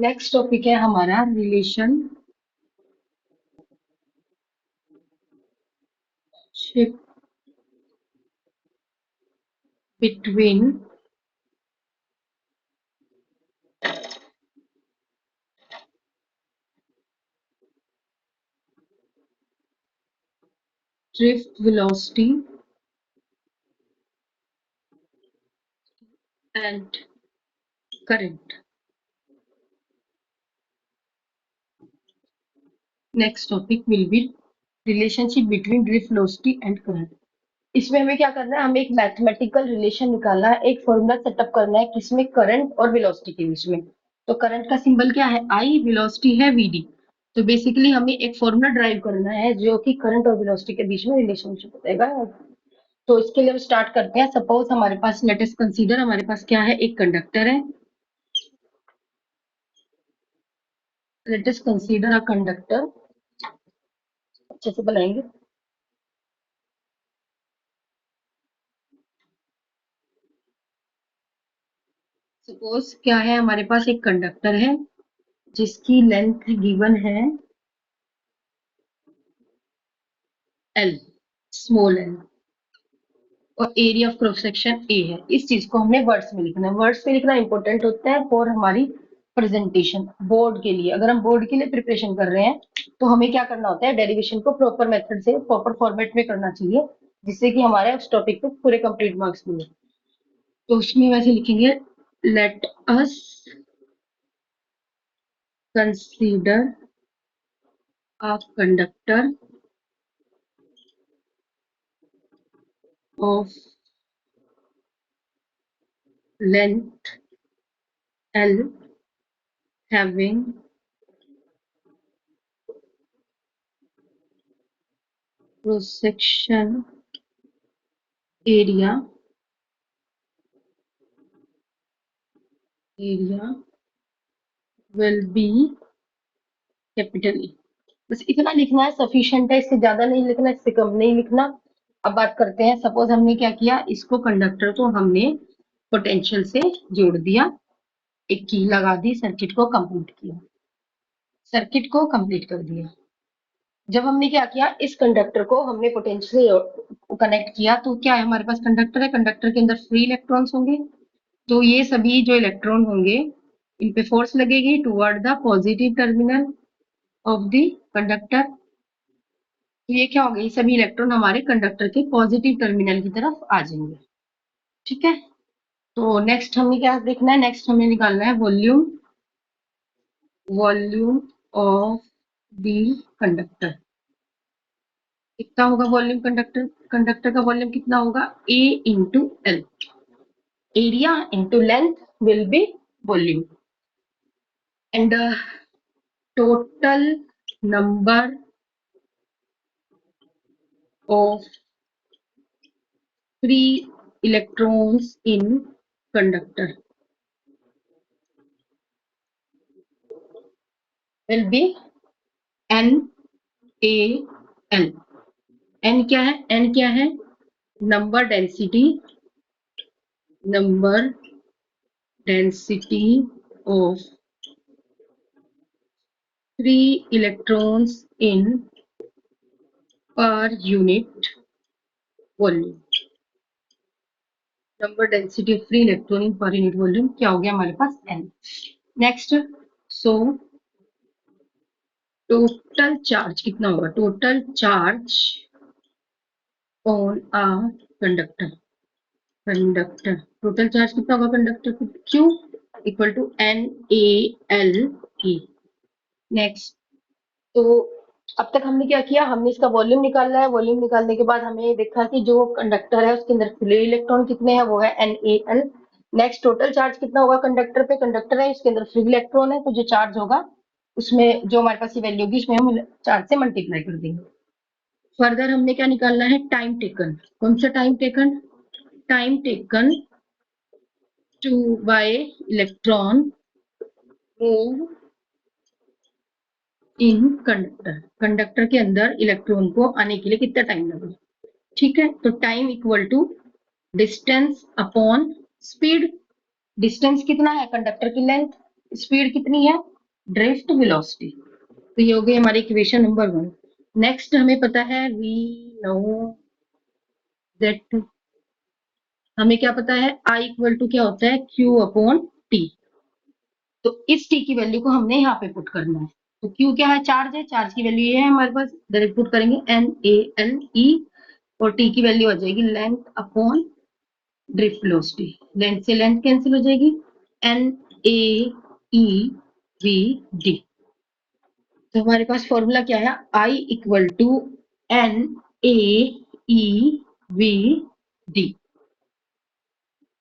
Next topic है हमारा relationship between drift velocity and current. Next topic will be relationship between drift velocity and current. इसमें हमें क्या करना है, हमें एक मैथमेटिकल रिलेशन निकालना है, एक फॉर्मूला सेटअप करना है किसमें करंट और वेलोसिटी के बीच में। तो करंट का सिंबल क्या है, आई, वेलोसिटी है वीडी। तो बेसिकली हमें एक फॉर्मूला ड्राइव करना है जो कि करंट और वेलोसिटी के बीच में रिलेशनशिप बताएगा। तो इसके लिए हम स्टार्ट करते हैं। सपोज हमारे पास, लेट अस कंसीडर, हमारे पास क्या है, एक कंडक्टर है। Let us consider a conductor, अच्छे से बनाएंगे। सपोज क्या है, हमारे पास एक कंडक्टर है जिसकी लेंथ गिवन है एल, स्मॉल एल, और area of cross section A है। इस चीज को हमने वर्ड्स में लिखना है। वर्ड्स में लिखना इंपॉर्टेंट होता है फॉर हमारी प्रेजेंटेशन, बोर्ड के लिए। अगर हम बोर्ड के लिए प्रिपरेशन कर रहे हैं तो हमें क्या करना होता है, डेरिवेशन को प्रॉपर मेथड से प्रॉपर फॉर्मेट में करना चाहिए, जिससे कि हमारे उस टॉपिक पे पूरे कंप्लीट मार्क्स मिले। तो उसमें वैसे लिखेंगे, let us consider a conductor of length L having cross section area will be capital E। बस इतना लिखना है, सफिशिएंट है। इससे ज्यादा नहीं लिखना, इससे कम नहीं लिखना। अब बात करते हैं, सपोज हमने क्या किया, इसको कंडक्टर को हमने पोटेंशियल से जोड़ दिया, एक की लगा दी, सर्किट को कंप्लीट किया, सर्किट को कंप्लीट कर दिया। जब हमने क्या किया, इस कंडक्टर को हमने पोटेंशियल से कनेक्ट किया, तो क्या है, हमारे पास कंडक्टर है, कंडक्टर के अंदर फ्री इलेक्ट्रॉन्स होंगे। तो ये सभी जो इलेक्ट्रॉन होंगे, इन पे फोर्स लगेगी toward the positive terminal of the conductor. तो ये क्या हो गई, सभी इलेक्ट्रॉन हमारे कंडक्टर के पॉजिटिव टर्मिनल की तरफ आ जाएंगे। ठीक है, तो नेक्स्ट हमें क्या देखना है, नेक्स्ट हमें निकालना है volume, volume of the conductor. कितना होगा वॉल्यूम, कंडक्टर कंडक्टर का वॉल्यूम कितना होगा, A into L. Area into length will be volume, and total number of free electrons in conductor will be NaL। N क्या है, N क्या है, number density, number density of free electrons in per unit volume. Number density of free electron in per unit volume क्या हो गया हमारे पास, N। Next, so total charge कितना होगा, total charge on a conductor, conductor total charge कितना होगा conductor पे, Q equal to NaLE। Next, तो अब तक हमने क्या किया, हमने इसका वॉल्यूम निकाला है। वॉल्यूम निकालने के बाद हमें देखा कि जो कंडक्टर है उसके अंदर फ्री इलेक्ट्रॉन कितने हैं, वो है NaL। नेक्स्ट, टोटल चार्ज कितना होगा कंडक्टर पे, कंडक्टर है उसके अंदर फ्री इलेक्ट्रॉन है, तो जो चार्ज होगा उसमें जो हमारे पास ये वैल्यू होगी, इसमें हम चार्ज से मल्टीप्लाई कर देंगे। फर्दर हमने क्या निकालना है, टाइम टेकन। कौन सा time taken, time taken to by electron move in conductor, conductor के अंदर इलेक्ट्रॉन को आने के लिए कितना टाइम लगा। ठीक है, तो time equal to distance upon speed. Distance कितना है, कंडक्टर की लेंथ, स्पीड कितनी है, ड्रिफ्ट वेलोसिटी। तो ये हो गई हमारी इक्वेशन नंबर 1। नेक्स्ट हमें पता है, वी नो दैट, हमें क्या पता है, आई इक्वल टू क्या होता है, क्यू अपॉन टी। तो इस टी की वैल्यू को हमने यहाँ पे पुट करना है। तो क्यू क्या है, चार्ज है, चार्ज की वैल्यू ये है हमारे पास, डायरेक्ट पुट करेंगे NaLe, और टी की वैल्यू आ जाएगी length upon drift velocity. Length से लेंथ कैंसिल हो जाएगी, NaEVd। तो हमारे पास फॉर्मूला क्या है, I equal to NaEVd।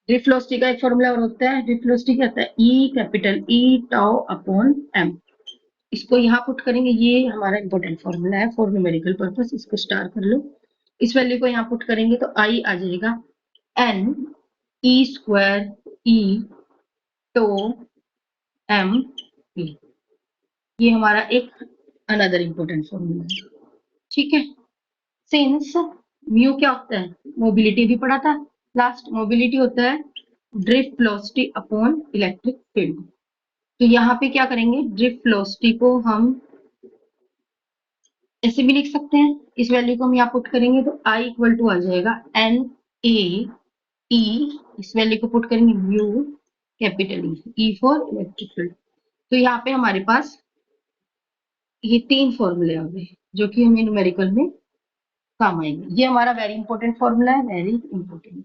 Drift velocity का एक फॉर्मूला और होता है, ड्रिफ्ट वेलोसिटी क्या होता है, E टाउ अपॉन m। इसको यहाँ पुट करेंगे, ये हमारा इंपॉर्टेंट फॉर्मूला है फॉर न्यूमेरिकल पर्पस, इसको स्टार कर लो। इस वैल्यू को यहाँ पुट करेंगे तो I आ जाएगा NE² E to m p। ये हमारा एक अनदर इंपॉर्टेंट फॉर्मूला है, ठीक है। सिंस म्यू क्या होता है, मोबिलिटी भी पढ़ा था लास्ट, मोबिलिटी होता है drift velocity upon electric field. तो यहाँ पे क्या करेंगे, ड्रिफ्ट वेलोसिटी को हम ऐसे भी लिख सकते हैं, इस वैल्यू को हम यहाँ पुट करेंगे तो I इक्वल टू आ जाएगा NaE, इस वैल्यू को पुट करेंगे mu capital E for electric field. तो यहाँ पे हमारे पास ये 3 फॉर्मूले आ गए जो कि हमें न्यूमेरिकल में काम आएंगे। ये हमारा वेरी इंपॉर्टेंट फॉर्मूला है, very important.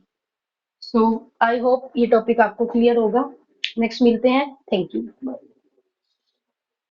So I hope ये टॉपिक आपको क्लियर होगा। नेक्स्ट मिलते हैं, थैंक यू।